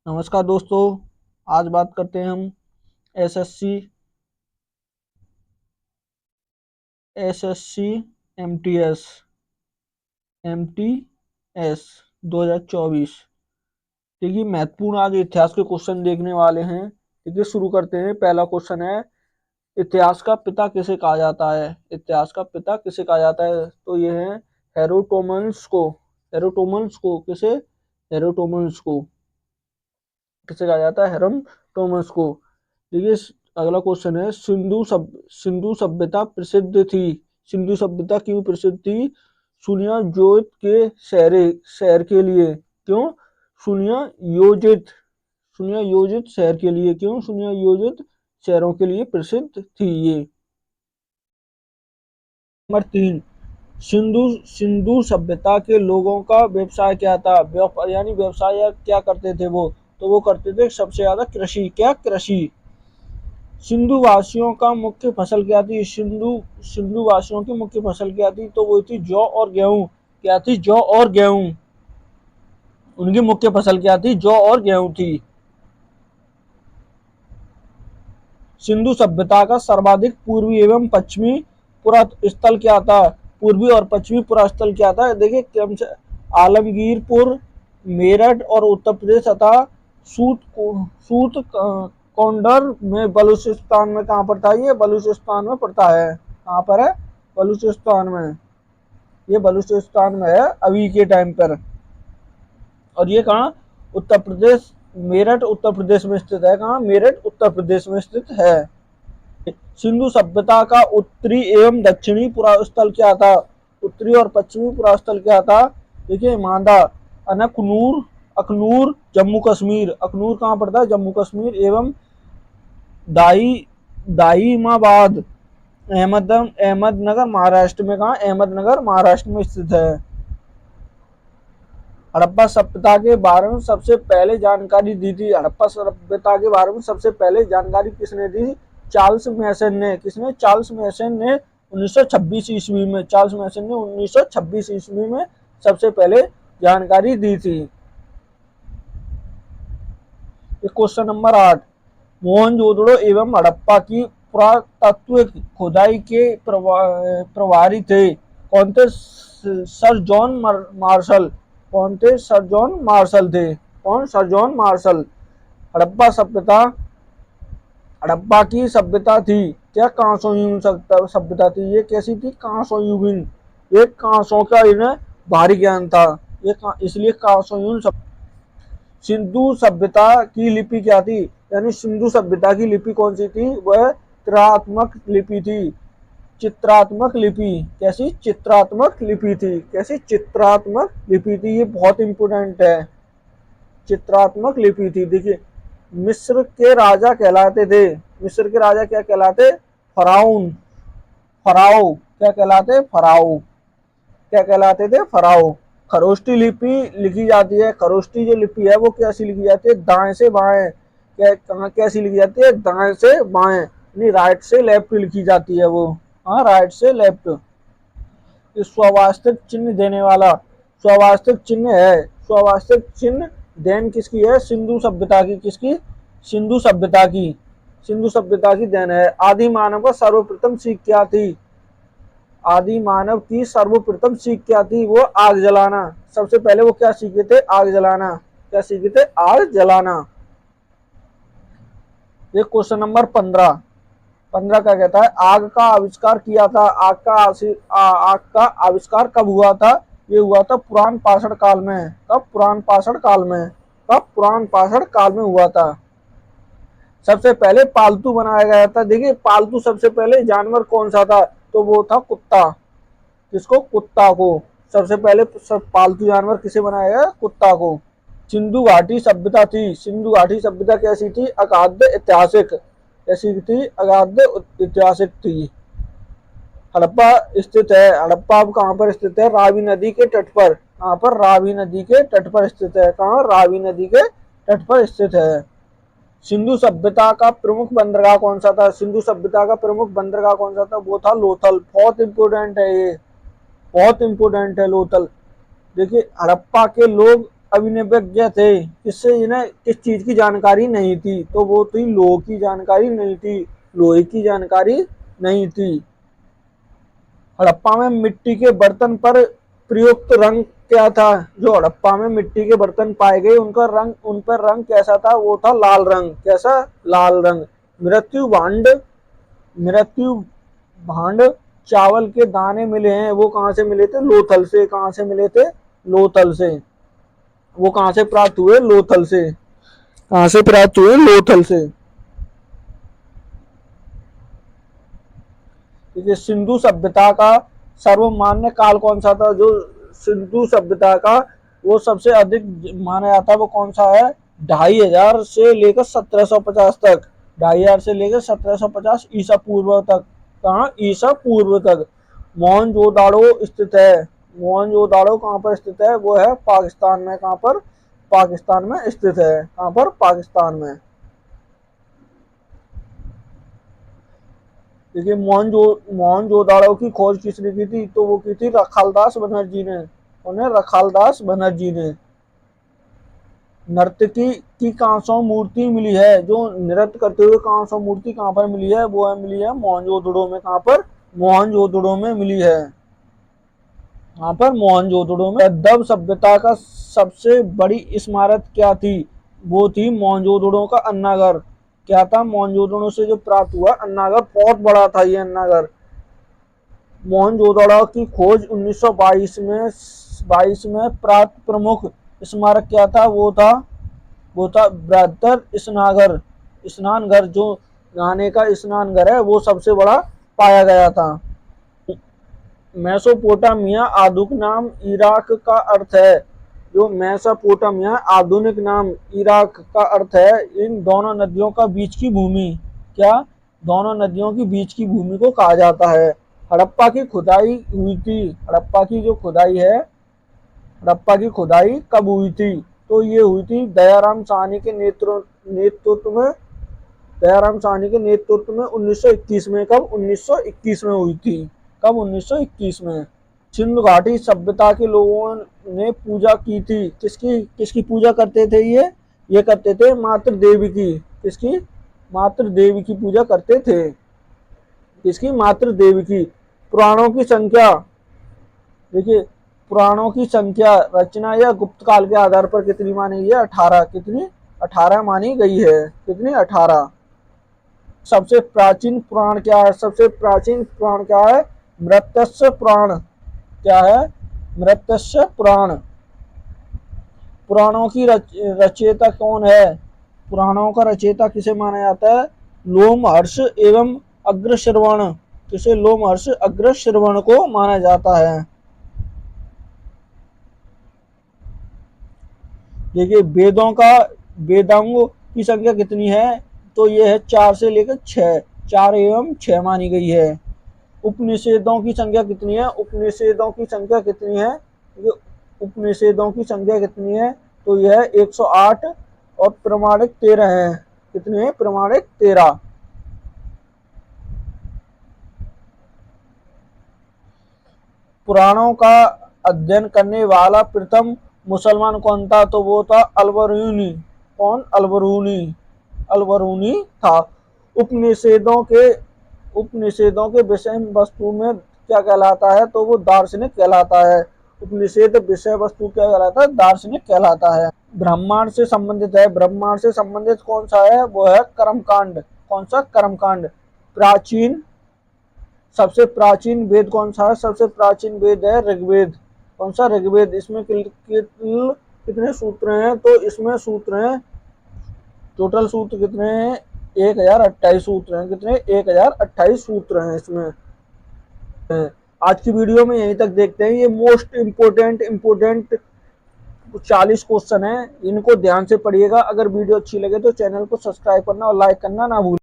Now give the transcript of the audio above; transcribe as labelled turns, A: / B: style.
A: नमस्कार दोस्तों। आज बात करते हैं हम एसएससी एसएससी एमटीएस एमटीएस 2024। ठीक है, महत्वपूर्ण आज इतिहास के क्वेश्चन देखने वाले हैं। ठीक है, शुरू करते हैं। पहला क्वेश्चन है, इतिहास का पिता किसे कहा जाता है? इतिहास का पिता किसे कहा जाता है? तो ये है हेरोटोमन्स को। हेरोटोमन्स को किसे? हेरोटोमन्स को किसे कहा जाता है? हेरोटोमन्स को। देखिए, अगला क्वेश्चन है, सिंधु सभ्यता प्रसिद्ध थी। सिंधु सभ्यता क्यों प्रसिद्ध थी? सुनिया जोत के शहर के लिए। क्यों? सुनिया योजित सुनिया योजित शहर के लिए। क्यों सुनिया योजित शहरों के लिए प्रसिद्ध थी ये? नंबर 3, सिंधु सिंधु सभ्यता के लोगों का व्यवसाय क्या था? यानी व्यवसाय या क्या करते थे वो? तो वो करते थे सबसे ज्यादा कृषि। क्या? कृषि। सिंधु वासियों का मुख्य फसल क्या थी? सिंधु वासियों की मुख्य फसल क्या थी? तो वो थी जौ और गेहूं। क्या थी? जौ और गेहूं। उनकी मुख्य फसल क्या थी? जौ और गेहूं थी। सिंधु सभ्यता का सर्वाधिक पूर्वी एवं पश्चिमी पुरास्थल क्या था? पूर्वी और पश्चिमी पुरास्थल क्या था? देखिए, क्रम से आलमगीरपुर, मेरठ और उत्तर प्रदेश तथा सूत कोंडर में बलूचिस्तान में कहाँ पड़ता है? ये बलूचिस्तान में पड़ता है। कहाँ पर है? बलूचिस्तान में। ये बलूचिस्तान में है अभी के टाइम पर। और ये कहाँ? उत्तर प्रदेश, मेरठ उत्तर प्रदेश में स्थित है। कहाँ? मेरठ उत्तर प्रदेश में स्थित है। सिंधु सभ्यता का उत्तरी एवं दक्षिणी पुरास्थल क्या था? उत्तरी और पश्चिमी पुरास्थल क्या था? देखिए, मांदा, अनकनूर, अखनूर, जम्मू कश्मीर। अखनूर कहाँ पड़ता है? जम्मू कश्मीर। एवं दाई दाहिमाबाद, अहमदनगर महाराष्ट्र में। कहाँ? अहमदनगर महाराष्ट्र में स्थित है। हड़प्पा सभ्यता के बारे में सबसे पहले जानकारी दी थी। हड़प्पा सभ्यता के बारे में सबसे पहले जानकारी किसने दी? चार्ल्स मैसन ने। किसने? चार्ल्स मैसन ने 1926 ईस्वी में। चार्ल्स मैसन ने 1926 ईस्वी में सबसे पहले जानकारी दी थी। क्वेश्चन नंबर 8, मोहनजोदड़ो एवं हड़प्पा की पुरातत्व खुदाई के प्रभारी थे। कौन थे? Sir John Marshall. कौन थे? सर जॉन मार्शल थे। कौन? Sir John Marshall. हड़प्पा सभ्यता हड़प्पा की सभ्यता थी क्या? कांसोयुगीन सभ्यता थी। ये कैसी थी? कांसोयुगीन। ये कांसों का इन्हें भारी ज्ञान था। ये इसलिए कांसोयुगीन। सिंधु सभ्यता की लिपि क्या थी? यानी सिंधु सभ्यता की लिपि कौन सी थी? वह चित्रात्मक लिपि थी। चित्रात्मक लिपि। कैसी? चित्रात्मक लिपि थी। कैसी? चित्रात्मक लिपि थी। ये बहुत इंपोर्टेंट है। चित्रात्मक लिपि थी। देखिए, मिस्र के राजा कहलाते थे। मिस्र के राजा क्या कहलाते? फराउन। फराओ। क्या कहलाते? फराओ। क्या कहलाते थे? फराओ। खरोष्टी लिपि लिखी जाती है। खरोष्टी जो लिपि है वो कैसी लिखी जाती है? दाएं से बाएं। कहाँ कैसी लिखी जाती है? दाएं से बाएं, यानी राइट से लेफ्ट लिखी जाती है वो। हाँ, राइट से लेफ्ट। स्वावास्तिक चिन्ह देने वाला स्वावास्तिक चिन्ह है। स्वावास्तिक चिन्ह देन किसकी है? सिंधु सभ्यता की। किसकी? सिंधु सभ्यता की। सिंधु सभ्यता की देन है। आदि मानव का सर्वप्रथम सीख क्या थी? आदि मानव की सर्वप्रथम सीख क्या थी? वो आग जलाना। सबसे पहले वो क्या सीखे थे? आग जलाना। क्या सीखे थे? आग जलाना। ये क्वेश्चन नंबर 15। 15 क्या कहता है? आग का आविष्कार किया था। आग का आविष्कार कब हुआ था? ये हुआ था पुरान पाषाण काल में। कब? पुरान पाषाण काल में। कब? पुरान पाषाण काल में हुआ था। सबसे पहले पालतू बनाया गया था। देखिए, पालतू सबसे पहले जानवर कौन सा था? तो वो था कुत्ता। किसको? कुत्ता को। सबसे पहले सब पालतू जानवर किसे बनाया गया? कुत्ता को। सिंधु घाटी सभ्यता थी। सिंधु घाटी सभ्यता कैसी थी? अगाध ऐतिहासिक। कैसी थी? अगाध ऐतिहासिक थी। हड़प्पा स्थित है। हड़प्पा कहाँ पर स्थित है? रावी नदी के तट पर। कहाँ पर? रावी नदी के तट पर स्थित है। कहाँ? रावी नदी के तट पर स्थित है। सिंधु सभ्यता का प्रमुख बंदरगाह कौन सा था? सिंधु सभ्यता का प्रमुख बंदरगाह कौन सा था? वो था लोथल। बहुत इंपोर्टेंट है ये। बहुत इंपोर्टेंट है लोथल। देखिए, हड़प्पा के लोग अविनवज्ञ थे, किससे इन्हें किस चीज की जानकारी नहीं थी, तो वो थी लोह की जानकारी नहीं थी, लोहे की जानकारी नहीं थी। हड़प्पा में मिट्टी के बर्तन पर प्रयुक्त रंग क्या था? जो हड़प्पा में मिट्टी के बर्तन पाए गए उनका रंग, उन पर रंग कैसा था? वो था लाल रंग। कैसा? लाल रंग। मृत्यु भांड, मृत्यु भांड चावल के दाने मिले हैं, वो कहां से मिले थे? लोथल से। कहां से मिले थे? लोथल से। वो कहां से प्राप्त हुए? लोथल से। कहां से प्राप्त हुए? लोथल से। देखिए, सिंधु सभ्यता का सर्वमान्य काल कौन सा था? जो सिंधु सभ्यता का वो सबसे अधिक माना जाता है वो कौन सा है? 2500 से लेकर 1750 तक। 2500 से लेकर 1750 ईसा पूर्व तक। कहा? ईसा पूर्व तक। मोहनजोदाड़ो स्थित है। मोहनजोदाड़ो कहाँ पर स्थित है? वो है पाकिस्तान में। कहाँ पर? पाकिस्तान में स्थित है। कहाँ पर? पाकिस्तान में। देखिए, मोहनजोदाड़ो की खोज किसने की थी? तो वो की थी रखालदास बनर्जी ने। उन्हें रखालदास बनर्जी ने। नर्तकी की कांसो मूर्ति मिली है, जो नृत्य करते हुए कांसो मूर्ति कहाँ पर मिली है? वो है मिली है मोहनजोदड़ो में। कहाँ पर? मोहनजोदड़ो में मिली है। यहाँ पर मोहनजोदड़ो में। द्रव सभ्यता का सबसे बड़ी इमारत क्या थी? वो थी मोहनजोदड़ो का अन्नागर। क्या था? मोहनजोदड़ो से जो प्राप्त हुआ अन्नागर, बहुत बड़ा था ये अन्नागर। मोहनजोदड़ो की खोज 1922 में प्राप्त प्रमुख स्मारक क्या था? वो था बृहत्तर स्नानघर, जो नहाने का स्नानघर है, वो सबसे बड़ा पाया गया था। मेसोपोटामिया आधुनिक नाम इराक का अर्थ है। जो मेसोपोटामिया आधुनिक नाम इराक का अर्थ है, इन दोनों नदियों का बीच की भूमि। क्या? दोनों नदियों की बीच की भूमि को कहा जाता है। हड़प्पा की खुदाई हुई थी। हड़प्पा की जो खुदाई है, हड़प्पा की खुदाई कब हुई थी? तो ये हुई थी दयाराम साहनी के नेतृत्व में। दयाराम साहनी के नेतृत्व में 1921 में। कब? 1921 में हुई थी। कब? 1921 में। सिंधु घाटी सभ्यता के लोगों ने पूजा की थी। किसकी? किसकी पूजा करते थे ये करते थे मातृ देवी की। किसकी? मातृ देवी की पूजा करते थे। किसकी? मातृ देवी की। पुराणों की संख्या। देखिए, पुराणों की संख्या रचना या गुप्त काल के आधार पर कितनी मानी गई है? 18। कितनी? 18 मानी गई है। कितनी? 18। सबसे प्राचीन पुराण क्या है? सबसे प्राचीन पुराण क्या है? मृत्युस्य पुराण। क्या है? मृत्युस्य पुराण। पुराणों की रचयिता कौन है? पुराणों का रचयिता किसे माना जाता है? लोमहर्ष एवं अग्रश्रवण। किसे? लोमहर्ष अग्रश्रवण को माना जाता है। देखिए, वेदांगों की संख्या कितनी है? तो ये है 4 से लेकर 6। 4 एवं 6 मानी गई है। उपनिषेदों की संख्या कितनी है? उपनिषेदों की संख्या कितनी है? ये उपनिषेदों की संख्या कितनी है? तो यह 108 और प्रमाणिक 13 है। कितनी है? प्रमाणिक 13। पुराणों का अध्ययन करने वाला प्रथम मुसलमान कौन था? तो वो था अलबरूनी। कौन? अलबरूनी। अलबरूनी था। उपनिषेदों के उपनिषेदों के विषय वस्तु में क्या कहलाता है? तो वो दार्शनिक कहलाता है। उपनिषेद विषय वस्तु क्या कहलाता है? दार्शनिक कहलाता है। ब्रह्मांड से संबंधित है। ब्रह्मांड से संबंधित कौन सा है? वो है कर्मकांड। कौन सा? कर्मकांड। प्राचीन सबसे प्राचीन वेद कौन सा है? सबसे प्राचीन वेद है ऋग्वेद। कौन सा? ऋग्वेद। इसमें कितने सूत्र हैं? तो इसमें सूत्र हैं, टोटल सूत्र कितने हैं? 1028 सूत्र हैं। कितने? 1028 सूत्र हैं इसमें। आज की वीडियो में यहीं तक देखते हैं। ये मोस्ट इम्पोर्टेंट 40 क्वेश्चन है, इनको ध्यान से पढ़िएगा। अगर वीडियो अच्छी लगे तो चैनल को सब्सक्राइब करना और लाइक करना ना भूलें।